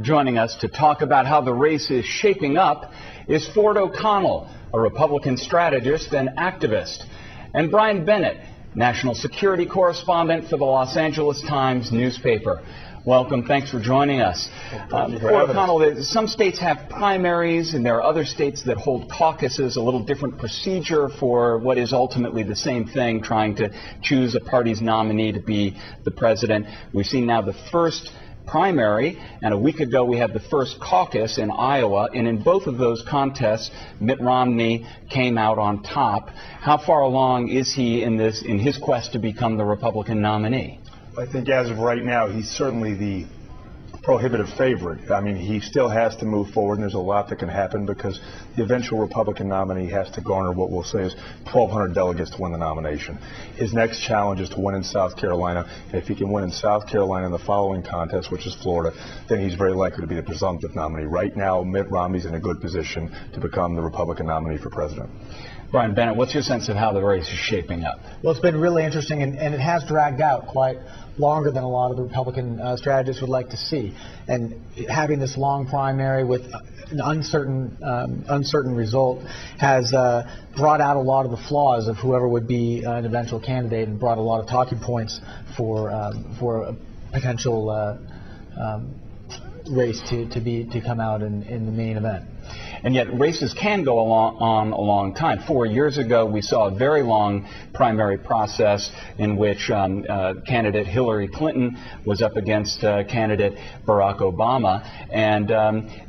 Joining us to talk about how the race is shaping up is Ford O'Connell, a Republican strategist and activist, and Brian Bennett, national security correspondent for the Los Angeles Times newspaper. Welcome. Thanks for joining us. Ford O'Connell, some states have primaries, and there are other states that hold caucuses, a little different procedure for what is ultimately the same thing, trying to choose a party's nominee to be the president. We've seen now the first primary, and a week ago we had the first caucus in Iowa, and in both of those contests, Mitt Romney came out on top. How far along is he in his quest to become the Republican nominee? I think as of right now, he's certainly the prohibitive favorite. I mean, he still has to move forward, and there's a lot that can happen because the eventual Republican nominee has to garner what we'll say is 1,200 delegates to win the nomination. His next challenge is to win in South Carolina, and if he can win in South Carolina in the following contest, which is Florida, then he's very likely to be the presumptive nominee. Right now, Mitt Romney's in a good position to become the Republican nominee for president. Brian Bennett, what's your sense of how the race is shaping up? Well, it's been really interesting, and it has dragged out quite longer than a lot of the Republican strategists would like to see. And having this long primary with an uncertain result has brought out a lot of the flaws of whoever would be an eventual candidate, and brought a lot of talking points for a potential race to come out in the main event. And yet races can go on a long time. 4 years ago, we saw a very long primary process in which candidate Hillary Clinton was up against candidate Barack Obama, and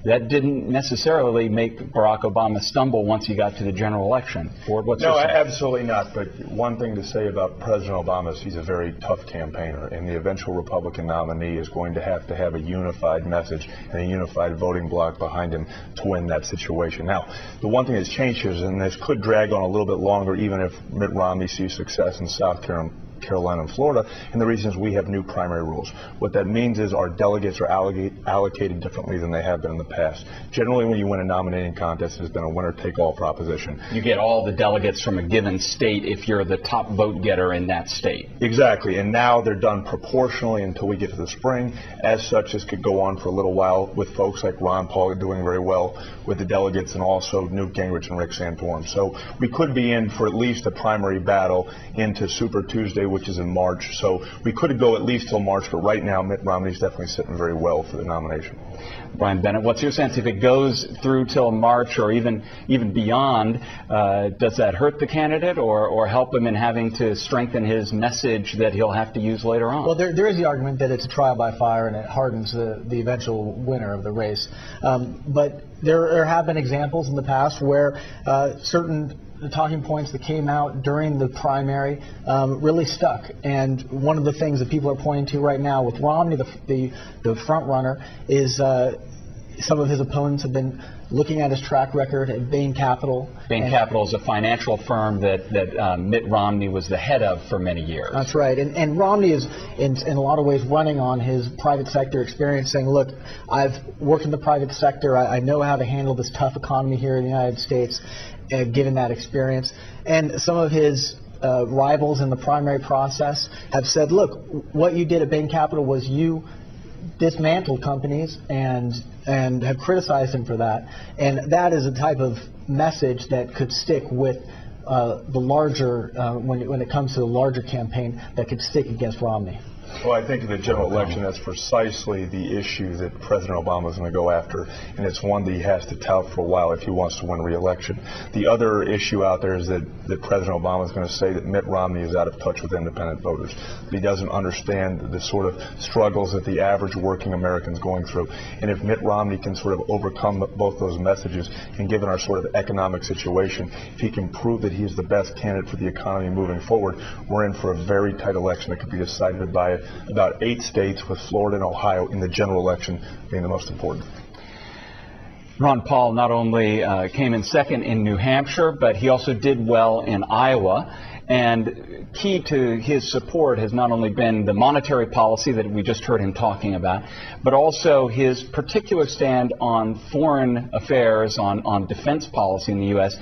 that didn't necessarily make Barack Obama stumble once he got to the general election. Ford, what's your sense? Absolutely not. But one thing to say about President Obama is he's a very tough campaigner, and the eventual Republican nominee is going to have a unified message and a unified voting bloc behind him to win that situation. Now, the one thing that's changed here is, and this could drag on a little bit longer even if Mitt Romney sees success in South Carolina and Florida, and the reason is we have new primary rules. What that means is our delegates are allocated differently than they have been in the past. Generally, when you win a nominating contest, it's been a winner-take-all proposition. You get all the delegates from a given state if you're the top vote getter in that state. Exactly, and now they're done proportionally until we get to the spring. As such, this could go on for a little while with folks like Ron Paul doing very well with the delegates, and also Newt Gingrich and Rick Santorum. So we could be in for at least a primary battle into Super Tuesday, which is in March. So we could go at least till March, but right now Mitt Romney's definitely sitting very well for the nomination. Brian Bennett, what's your sense if it goes through till March or even beyond? Does that hurt the candidate or help him in having to strengthen his message that he'll have to use later on? Well, there is the argument that it's a trial by fire and it hardens the eventual winner of the race. But there have been examples in the past where certain talking points that came out during the primary really stuck. And one of the things that people are pointing to right now with Romney, the front runner, is some of his opponents have been looking at his track record at Bain Capital. Bain Capital is a financial firm that Mitt Romney was the head of for many years. That's right. And Romney is, in a lot of ways, running on his private sector experience, saying, look, I've worked in the private sector. I know how to handle this tough economy here in the United States, given that experience. And some of his rivals in the primary process have said, look, what you did at Bain Capital was you dismantled companies and have criticized him for that. And that is a type of message that could stick with the larger, when it comes to the larger campaign, that could stick against Romney. Well, I think in the general election, that's precisely the issue that President Obama is going to go after, and it's one that he has to tout for a while if he wants to win re-election. The other issue out there is that President Obama is going to say that Mitt Romney is out of touch with independent voters, that he doesn't understand the sort of struggles that the average working American is going through. And if Mitt Romney can sort of overcome both those messages, and given our sort of economic situation, if he can prove that he is the best candidate for the economy moving forward, we're in for a very tight election that could be decided by about 8 states, with Florida and Ohio in the general election being the most important. Ron Paul not only came in second in New Hampshire, but he also did well in Iowa. And key to his support has not only been the monetary policy that we just heard him talking about, but also his particular stand on foreign affairs, on defense policy in the U.S.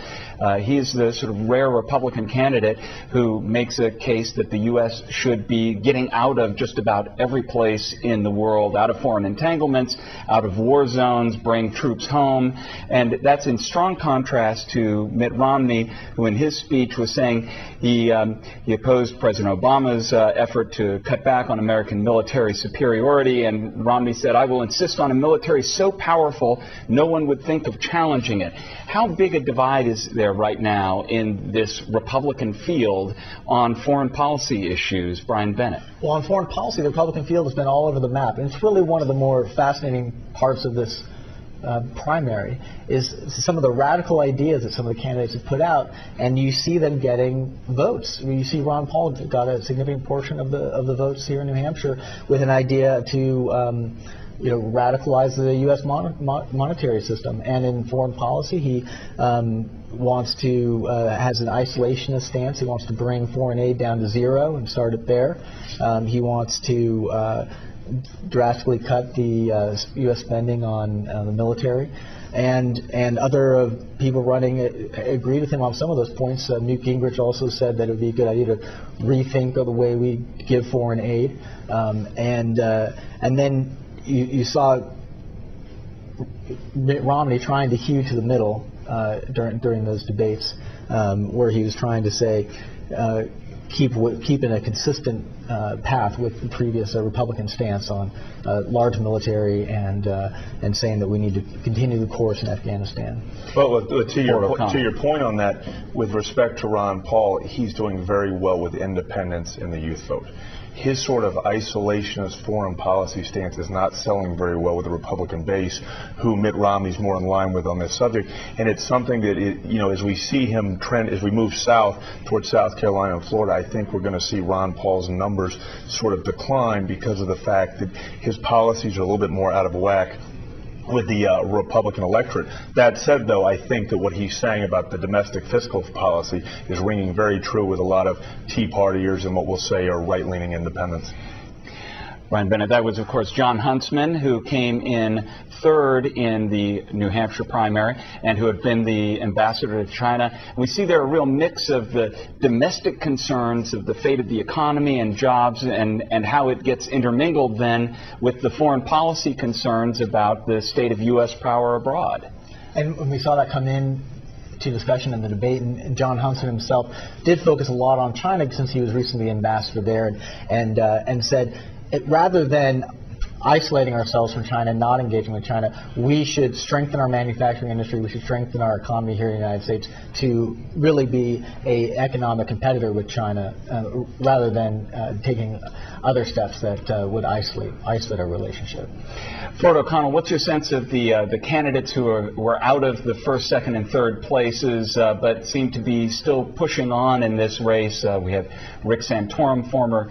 He's the sort of rare Republican candidate who makes a case that the U.S. should be getting out of just about every place in the world, out of foreign entanglements, out of war zones, bring troops home. And that's in strong contrast to Mitt Romney, who in his speech was saying he opposed President Obama's effort to cut back on American military superiority, and Romney said, "I will insist on a military so powerful no one would think of challenging it." How big a divide is there right now in this Republican field on foreign policy issues, Brian Bennett? Well, on foreign policy, the Republican field has been all over the map, and it's really one of the more fascinating parts of this primary is some of the radical ideas that some of the candidates have put out, and you see them getting votes. I mean, you see Ron Paul got a significant portion of the votes here in New Hampshire with an idea to radicalize the U.S. monetary system. And in foreign policy, he wants to has an isolationist stance. He wants to bring foreign aid down to zero and start it there. He wants to drastically cut the U.S. spending on the military, and other people running agreed with him on some of those points. Newt Gingrich also said that it would be a good idea to rethink of the way we give foreign aid, and then you saw Mitt Romney trying to hew to the middle during those debates, where he was trying to say keep in a consistent path with the previous Republican stance on large military and saying that we need to continue the course in Afghanistan. Well, to your point on that, with respect to Ron Paul, he's doing very well with independents in the youth vote. His sort of isolationist foreign policy stance is not selling very well with the Republican base, who Mitt Romney's more in line with on this subject. And it's something that, as we see him trend, as we move south towards South Carolina and Florida, I think we're going to see Ron Paul's numbers sort of decline because of the fact that his policies are a little bit more out of whack with the Republican electorate. That said, though, I think that what he's saying about the domestic fiscal policy is ringing very true with a lot of Tea Partiers and what we'll say are right-leaning independents. Brian Bennett, that was, of course, John Huntsman, who came in third in the New Hampshire primary and who had been the ambassador to China. And we see there a real mix of the domestic concerns of the fate of the economy and jobs and how it gets intermingled then with the foreign policy concerns about the state of U.S. power abroad. And when we saw that come in to discussion in the debate, and John Huntsman himself did focus a lot on China since he was recently ambassador there, and said, rather than isolating ourselves from China, not engaging with China, we should strengthen our manufacturing industry, we should strengthen our economy here in the United States to really be an economic competitor with China, rather than taking other steps that would isolate our relationship. Ford O'Connell, what's your sense of the candidates who were out of the first, second, and third places, but seem to be still pushing on in this race? We have Rick Santorum, former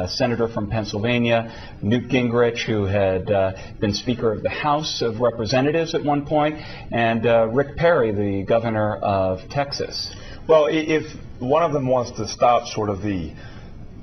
senator from Pennsylvania, Newt Gingrich, who had been Speaker of the House of Representatives at one point, and Rick Perry, the governor of Texas. Well, if one of them wants to stop sort of the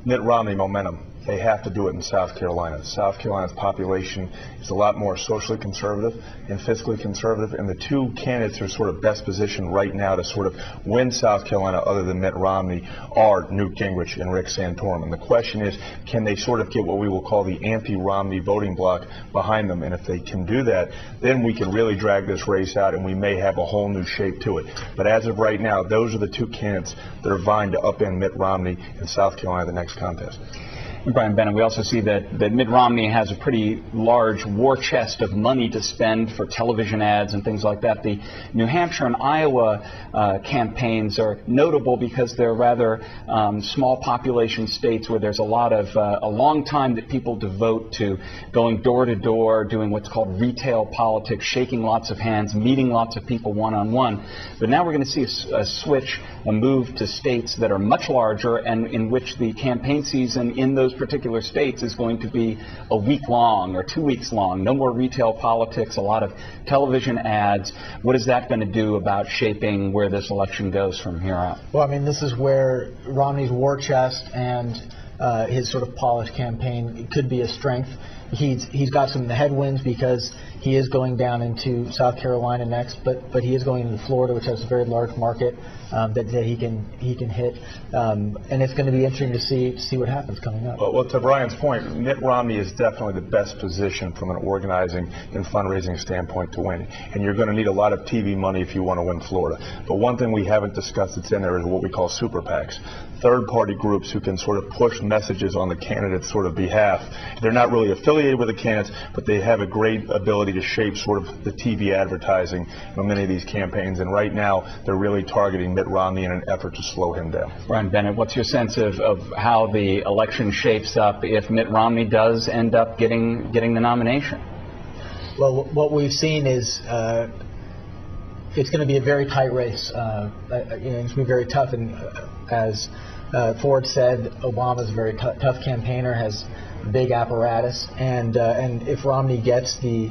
Mitt Romney momentum, they have to do it in South Carolina. South Carolina's population is a lot more socially conservative and fiscally conservative, and the two candidates who are sort of best positioned right now to sort of win South Carolina other than Mitt Romney are Newt Gingrich and Rick Santorum. And the question is, can they sort of get what we will call the anti-Romney voting bloc behind them? And if they can do that, then we can really drag this race out and we may have a whole new shape to it. But as of right now, those are the two candidates that are vying to upend Mitt Romney in South Carolina the next contest. Brian Bennett, we also see that Mitt Romney has a pretty large war chest of money to spend for television ads and things like that. The New Hampshire and Iowa campaigns are notable because they're rather small population states where there's a long time that people devote to going door to door, doing what's called retail politics, shaking lots of hands, meeting lots of people one-on-one. But now we're going to see a switch, a move to states that are much larger and in which the campaign season in those particular states is going to be a week long or 2 weeks long. No more retail politics, a lot of television ads. What is that going to do about shaping where this election goes from here out? Well, I mean, this is where Romney's war chest and his sort of polished campaign could be a strength. He's got some headwinds because he is going down into South Carolina next, but he is going into Florida, which has a very large market that he can hit, and it's going to be interesting to see what happens coming up. Well, to Brian's point, Mitt Romney is definitely the best position from an organizing and fundraising standpoint to win, and you're going to need a lot of TV money if you want to win Florida. But one thing we haven't discussed that's in there is what we call super PACs, third-party groups who can sort of push messages on the candidate's sort of behalf. They're not really affiliated with the candidates, but they have a great ability to shape sort of the TV advertising on many of these campaigns, and right now they're really targeting Mitt Romney in an effort to slow him down. Brian Bennett, what's your sense of how the election shapes up if Mitt Romney does end up getting the nomination? Well, what we've seen is it's going to be a very tight race. It's going to be very tough, and as Ford said, Obama's a very tough campaigner, has a big apparatus, and if Romney gets the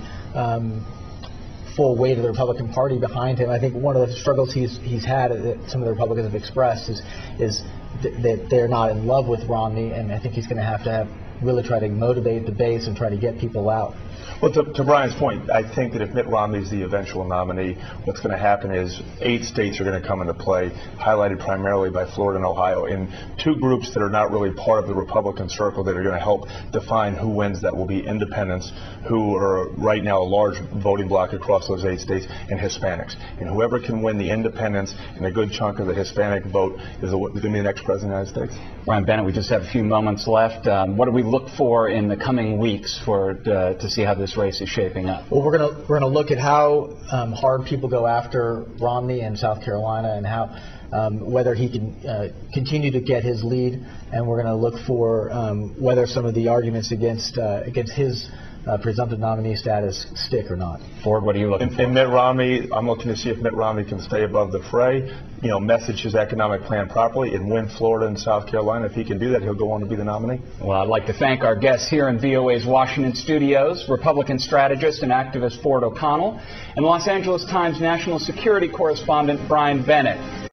full weight of the Republican Party behind him, I think one of the struggles he's had that some of the Republicans have expressed is that they're not in love with Romney, and I think he's going to have really try to motivate the base and try to get people out. Well, to Brian's point, I think that if Mitt Romney is the eventual nominee, what's going to happen is 8 states are going to come into play, highlighted primarily by Florida and Ohio, in 2 groups that are not really part of the Republican circle that are going to help define who wins. That will be independents, who are right now a large voting bloc across those 8 states, and Hispanics. And whoever can win the independents and a good chunk of the Hispanic vote is going to be the next president of the United States. Brian Bennett, we just have a few moments left. What do we look for in the coming weeks to see how this race is shaping up? Well, we're gonna look at how hard people go after Romney in South Carolina, and how whether he can continue to get his lead, and we're going to look for whether some of the arguments against his presumptive nominee status stick or not. Ford, what are you looking for? In Mitt Romney, I'm looking to see if Mitt Romney can stay above the fray, message his economic plan properly, and win Florida and South Carolina. If he can do that, he'll go on to be the nominee. Well, I'd like to thank our guests here in VOA's Washington studios, Republican strategist and activist Ford OConnell, and Los Angeles Times national security correspondent Brian Bennett.